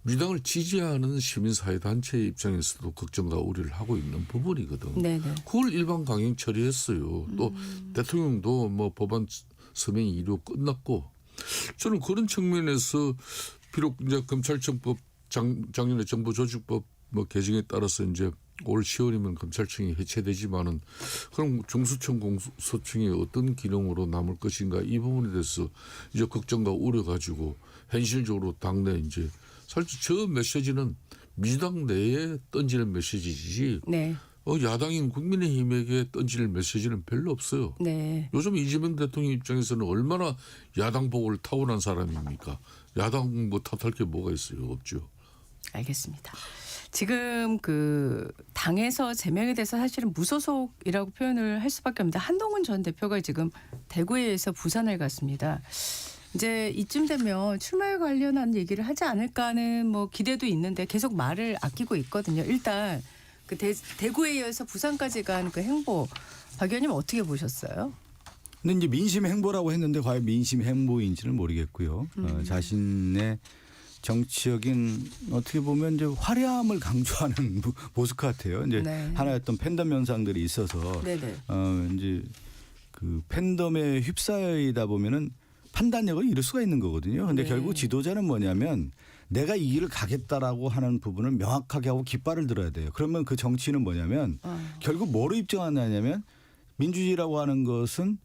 민주당을 지지하는 시민사회단체 입장에서도 걱정과 우려를 하고 있는 부분이거든. 네네. 그걸 일반 강행 처리했어요. 또 대통령도 뭐 법안 서명이 이루 끝났고 저는 그런 측면에서 비록 이제 검찰청법 작년에 정보조직법 뭐 개정에 따라서 이제 올 10월이면 검찰청이 해체되지만은 그럼 중수청 공소청이 어떤 기능으로 남을 것인가 이 부분에 대해서 이제 걱정과 우려 가지고 현실적으로 당내 이제 사실 저 메시지는 민주당 내에 던지는 메시지지 네. 야당인 국민의힘에게 던질 메시지는 별로 없어요. 네. 요즘 이재명 대통령 입장에서는 얼마나 야당 보고를 타고난 사람입니까? 야당 뭐 탓할 게 뭐가 있어요? 없죠. 알겠습니다. 지금 그 당에서 제명에 대해서 사실은 무소속이라고 표현을 할 수밖에 없는데 한동훈 전 대표가 지금 대구에서 부산을 갔습니다. 이제 이쯤 되면 출마에 관련한 얘기를 하지 않을까 하는 뭐 기대도 있는데 계속 말을 아끼고 있거든요. 일단 그 대구에 이어서 부산까지 간 그 행보 박 의원님 어떻게 보셨어요? 근데 이제 민심 행보라고 했는데 과연 민심 행보인지는 모르겠고요. 자신의 정치적인 어떻게 보면 이제 화려함을 강조하는 모습 같아요. 이제 네. 하나의 어떤 팬덤 현상들이 있어서 네네. 이제 그 팬덤에 휩싸이다 보면은 판단력을 잃을 수가 있는 거거든요. 근데 네. 결국 지도자는 뭐냐면 내가 이 길을 가겠다라고 하는 부분을 명확하게 하고 깃발을 들어야 돼요. 그러면 그 정치는 뭐냐면 결국 뭐로 입증하냐면 민주주의라고 하는 것은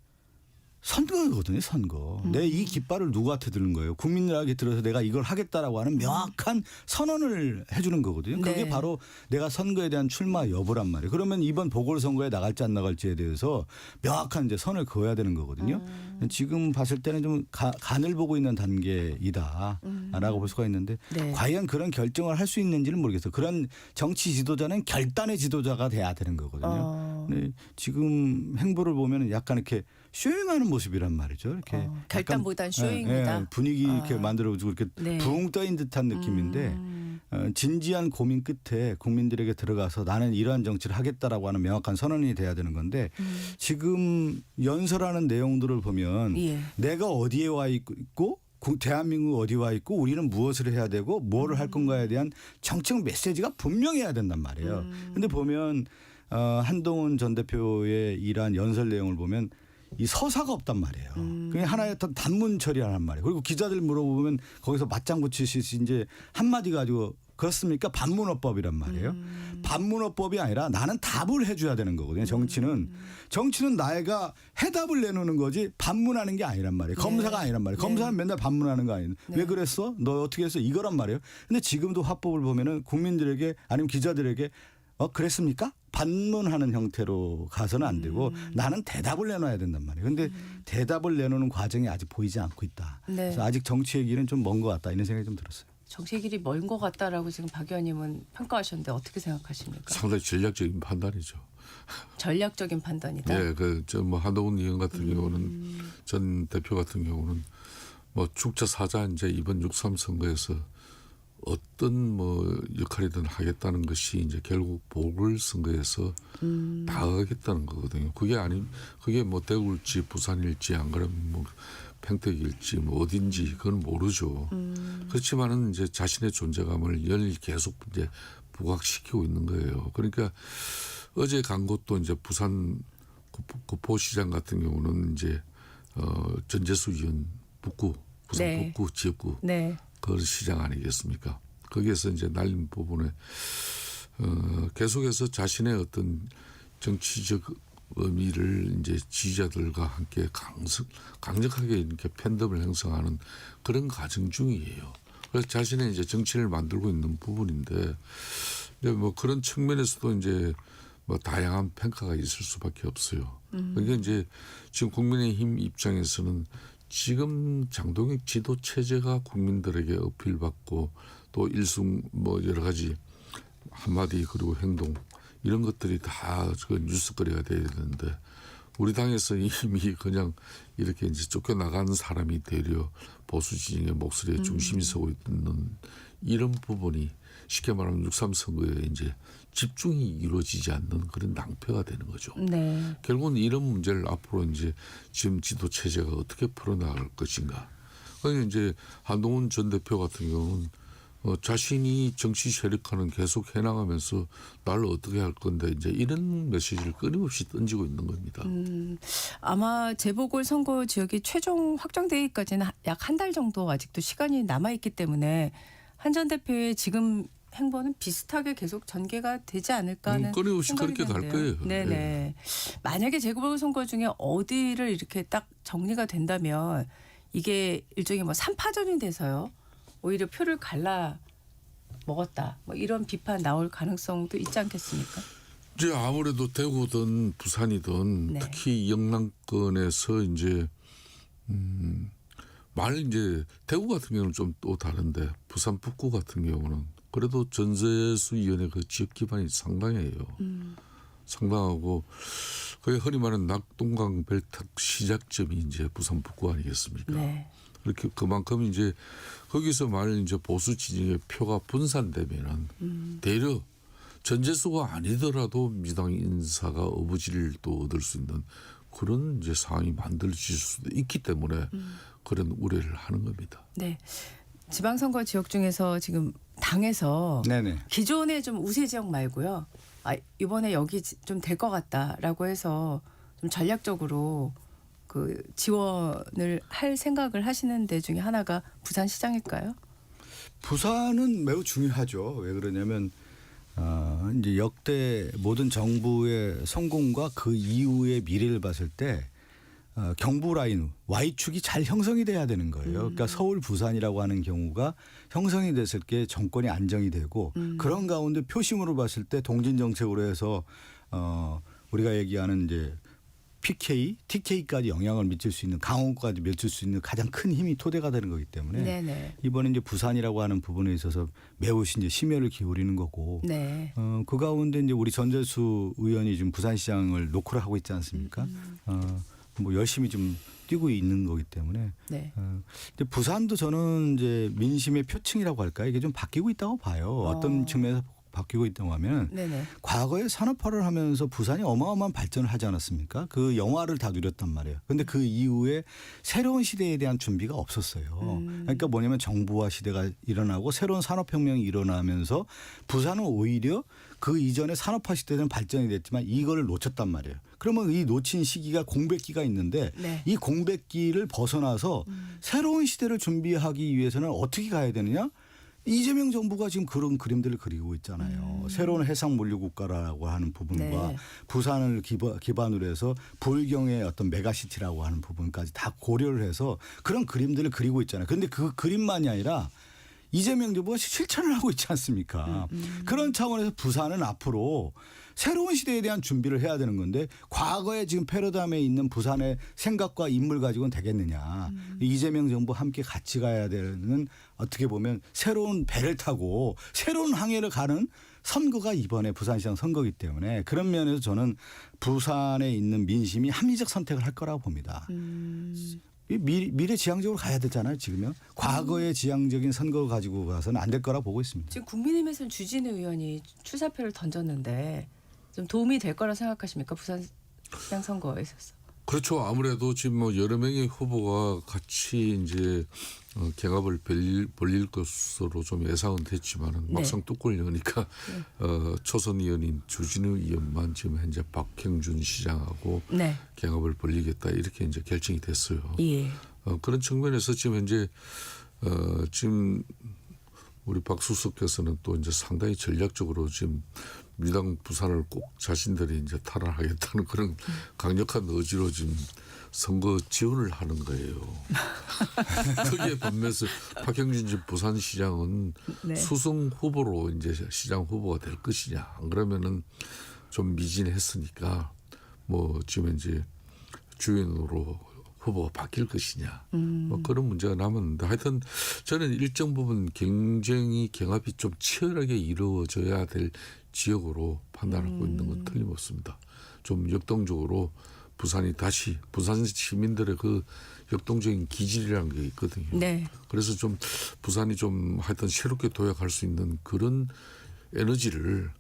선거거든요. 선거. 내 이 깃발을 누구한테 드는 거예요. 국민들에게 들어서 내가 이걸 하겠다라고 하는 명확한 선언을 해주는 거거든요. 그게 네. 바로 내가 선거에 대한 출마 여부란 말이에요. 그러면 이번 보궐선거에 나갈지 안 나갈지에 대해서 명확한 이제 선을 그어야 되는 거거든요. 지금 봤을 때는 좀 간을 보고 있는 단계이다라고 볼 수가 있는데 네. 과연 그런 결정을 할 수 있는지는 모르겠어요. 그런 정치 지도자는 결단의 지도자가 돼야 되는 거거든요. 네, 지금 행보를 보면 약간 이렇게 쇼잉하는 모습이란 말이죠. 이렇게 결단보단 약간, 쇼잉이다. 분위기 이렇게 만들어주고 이렇게 네. 붕 떠인 듯한 느낌인데 진지한 고민 끝에 국민들에게 들어가서 나는 이러한 정치를 하겠다라고 하는 명확한 선언이 돼야 되는 건데 지금 연설하는 내용들을 보면 예. 내가 어디에 와 있고 대한민국 어디 와 있고 우리는 무엇을 해야 되고 뭐를 할 건가에 대한 정책 메시지가 분명해야 된단 말이에요. 그런데 보면 한동훈 전 대표의 이러한 연설 내용을 보면 이 서사가 없단 말이에요. 그냥 하나의 어떤 단문 처리하란 말이에요. 그리고 기자들 물어보면 거기서 맞장구 치듯이 이제 한마디 가지고 그렇습니까? 반문어법이란 말이에요. 반문어법이 아니라 나는 답을 해줘야 되는 거거든요. 정치는 나이가 해답을 내놓는 거지 반문하는 게 아니란 말이에요. 검사가 아니란 말이에요. 검사는 맨날 반문하는 거 아니에요. 왜 그랬어? 너 어떻게 했어? 이거란 말이에요. 근데 지금도 화법을 보면은 국민들에게 아니면 기자들에게 그랬습니까? 반문하는 형태로 가서는 안 되고 나는 대답을 내놔야 된단 말이에요. 그런데 대답을 내놓는 과정이 아직 보이지 않고 있다. 네. 그래서 아직 정치의 길은 좀 먼 것 같다 이런 생각이 좀 들었어요. 정치의 길이 먼 것 같다라고 지금 박 의원님은 평가하셨는데 어떻게 생각하십니까? 상당히 전략적인 판단이죠. 전략적인 판단이다. 예, 뭐 한동훈 의원 같은 경우는 전 대표 같은 경우는 뭐 축자 사자 이제 이번 6.3 선거에서 어떤 뭐 역할이든 하겠다는 것이 이제 결국 보궐선거에서 다 하겠다는 거거든요. 그게 뭐 대구일지 부산일지 안 그러면 뭐 평택일지 뭐 어딘지 그건 모르죠. 그렇지만은 이제 자신의 존재감을 계속 이제 부각시키고 있는 거예요. 그러니까 어제 간 곳도 이제 부산 구포시장 같은 경우는 이제 전재수 의원 북구 부산 네. 북구 지역구 네. 그 시장 아니겠습니까? 거기에서 이제 날린 부분에 계속해서 자신의 어떤 정치적 의미를 이제 지지자들과 함께 강력하게 이렇게 팬덤을 형성하는 그런 과정 중이에요. 그래서 자신의 이제 정치를 만들고 있는 부분인데 이제 뭐 그런 측면에서도 이제 뭐 다양한 평가가 있을 수밖에 없어요. 그러니까 이제 지금 국민의힘 입장에서는 지금 장동혁 지도 체제가 국민들에게 어필받고 또 일승 뭐 여러 가지 한마디 그리고 행동 이런 것들이 다 그 뉴스거리가 돼야 되는데 우리 당에서 이미 그냥 이렇게 이제 쫓겨나간 사람이 되려 보수 진영의 목소리에 중심이 서고 있는 이런 부분이 쉽게 말하면 6.3 선거에 이제 집중이 이루어지지 않는 그런 낭패가 되는 거죠. 네. 결국은 이런 문제를 앞으로 이제 지금 지도 체제가 어떻게 풀어나갈 것인가. 그러니까 이제 한동훈 전 대표 같은 경우는 자신이 정치 세력화는 계속 해나가면서 나를 어떻게 할 건데 이제 이런 메시지를 끊임없이 던지고 있는 겁니다. 아마 재보궐 선거 지역이 최종 확정되기까지는 약 한 달 정도 아직도 시간이 남아 있기 때문에 한 전 대표의 지금 행보는 비슷하게 계속 전개가 되지 않을까 하는 끊임없이 생각이 그렇게 갈 드는데요. 거예요. 네네. 네. 만약에 재보궐 선거 중에 어디를 이렇게 딱 정리가 된다면 이게 일종의 뭐 3파전이 돼서요. 오히려 표를 갈라 먹었다. 뭐 이런 비판 나올 가능성도 있지 않겠습니까? 이제 아무래도 대구든 부산이든 네. 특히 영남권에서 이제 이제 대구 같은 경우는 좀 또 다른데 부산 북구 같은 경우는 그래도 전재수 의원의 그 지역 기반이 상당해요. 상당하고 그게 흔히 말하는 낙동강 벨탁 시작점이 이제 부산 북구 아니겠습니까? 네. 그렇게 그만큼 이제 거기서 만일 이제 보수 진영의 표가 분산되면은 대려 전재수가 아니더라도 민주당 인사가 어부지를 또 얻을 수 있는 그런 이제 상황이 만들어질 수도 있기 때문에 그런 우려를 하는 겁니다. 네. 지방선거 지역 중에서 지금 당에서 네네. 기존의 좀 우세 지역 말고요. 이번에 여기 좀 될 것 같다라고 해서 좀 전략적으로 그 지원을 할 생각을 하시는 데 중에 하나가 부산시장일까요? 부산은 매우 중요하죠. 왜 그러냐면 이제 역대 모든 정부의 성공과 그 이후의 미래를 봤을 때 경부 라인 Y축이 잘 형성이 돼야 되는 거예요. 그러니까 서울 부산이라고 하는 경우가 형성이 됐을 때 정권이 안정이 되고 그런 가운데 표심으로 봤을 때 동진 정책으로 해서 우리가 얘기하는 이제 PK, TK까지 영향을 미칠 수 있는 강원까지 미칠 수 있는 가장 큰 힘이 토대가 되는 거기 때문에 네네. 이번에 이제 부산이라고 하는 부분에 있어서 매우 이제 심혈을 기울이는 거고 네. 그 가운데 이제 우리 전재수 의원이 지금 부산시장을 노크를 하고 있지 않습니까? 뭐 열심히 좀 뛰고 있는 거기 때문에 네. 근데 부산도 저는 이제 민심의 표층이라고 할까 이게 좀 바뀌고 있다고 봐요. 어떤 측면에서 바뀌고 있다고 하면 네네. 과거에 산업화를 하면서 부산이 어마어마한 발전을 하지 않았습니까? 그 영화를 다 누렸단 말이에요. 그런데 그 이후에 새로운 시대에 대한 준비가 없었어요. 그러니까 뭐냐면 정부화 시대가 일어나고 새로운 산업혁명이 일어나면서 부산은 오히려 그 이전에 산업화 시대는 발전이 됐지만 이거를 놓쳤단 말이에요. 그러면 이 놓친 시기가 공백기가 있는데 네. 이 공백기를 벗어나서 새로운 시대를 준비하기 위해서는 어떻게 가야 되느냐? 이재명 정부가 지금 그런 그림들을 그리고 있잖아요. 새로운 해상 물류 국가라고 하는 부분과 네. 부산을 기반으로 해서 불경의 어떤 메가시티라고 하는 부분까지 다 고려를 해서 그런 그림들을 그리고 있잖아요. 그런데 그 그림만이 아니라 이재명 정부가 실천을 하고 있지 않습니까? 그런 차원에서 부산은 앞으로 새로운 시대에 대한 준비를 해야 되는 건데 과거에 지금 패러다임에 있는 부산의 생각과 인물 가지고는 되겠느냐. 이재명 정부 함께 같이 가야 되는 어떻게 보면 새로운 배를 타고 새로운 항해를 가는 선거가 이번에 부산시장 선거이기 때문에 그런 면에서 저는 부산에 있는 민심이 합리적 선택을 할 거라고 봅니다. 미래 지향적으로 가야 되잖아요. 지금요. 과거의 지향적인 선거 가지고 가서는 안 될 거라 보고 있습니다. 지금 국민의힘에서는 주진우 의원이 출사표를 던졌는데 좀 도움이 될 거라 생각하십니까? 부산시장 선거에 있어서. 그렇죠. 아무래도 지금 뭐 여러 명의 후보가 같이 이제 경합을 벌릴 것으로 좀 예상은 됐지만은 네. 막상 뚜껑을 여니까 초선 의원인 주진우 의원만 지금 현재 박형준 시장하고 네. 경합을 벌리겠다 이렇게 이제 결정이 됐어요. 예. 그런 측면에서 지금 현재 지금 우리 박수석께서는 또 이제 상당히 전략적으로 지금 민주당 부산을 꼭 자신들이 이제 탈환하겠다는 그런 강력한 의지로 지금 선거 지원을 하는 거예요. 거기에 반면에서 박형준 집 부산시장은 네. 수성 후보로 이제 시장 후보가 될 것이냐 안 그러면은 좀 미진했으니까 뭐 지금 이제 주인으로 후보가 바뀔 것이냐 뭐 그런 문제가 남았는데 하여튼 저는 일정 부분 경합이 좀 치열하게 이루어져야 될 지역으로 판단하고 있는 건 틀림없습니다. 좀 역동적으로 부산이 다시 부산 시민들의 그 역동적인 기질이라는 게 있거든요. 네. 그래서 좀 부산이 좀 하여튼 새롭게 도약할 수 있는 그런 에너지를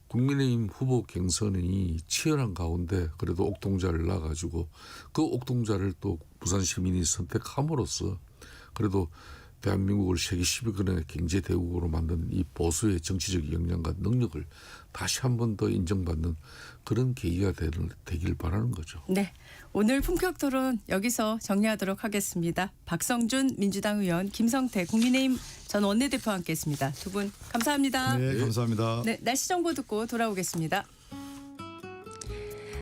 국민의힘 후보 경선이 치열한 가운데 그래도 옥동자를 놔가지고 그 옥동자를 또 부산 시민이 선택함으로써 그래도 대한민국을 세계 10위권의 경제 대국으로 만든 이 보수의 정치적 역량과 능력을 다시 한 번 더 인정받는 그런 계기가 되길 바라는 거죠. 네. 오늘 품격 토론 여기서 정리하도록 하겠습니다. 박성준 민주당 의원, 김성태 국민의힘 전 원내대표와 함께했습니다. 두 분 감사합니다. 네, 감사합니다. 네, 날씨 정보 듣고 돌아오겠습니다.